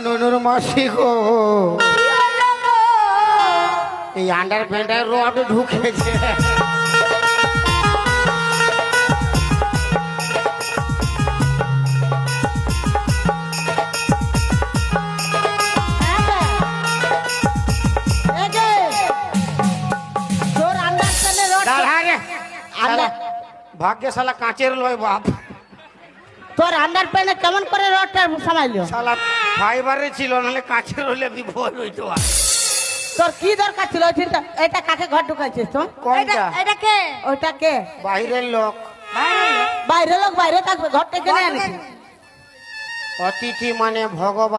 নুনুর মাসি গো, এই আন্ডার প্যান্টের রড ঢুকেছে। ভাগ্যে শালা কাঁচের লয় বাপ। তোর আন্ডার প্যান্টে কেমন করে রডটা সামাইলো? শালা ফাইবারে ছিল, নাহলে কাঁচের হলে বিপদ হইতো। তোর কি দরকার ছিল? এটা কাকে ঘর ঢুকাইছিস তো? কোনটা? এটা কে? ওইটা কে? বাইরের লোক। বাইরের লোক বাইরে থাকবে, ঘরটা কেন আনিস? অতিথি মানে ভগবান।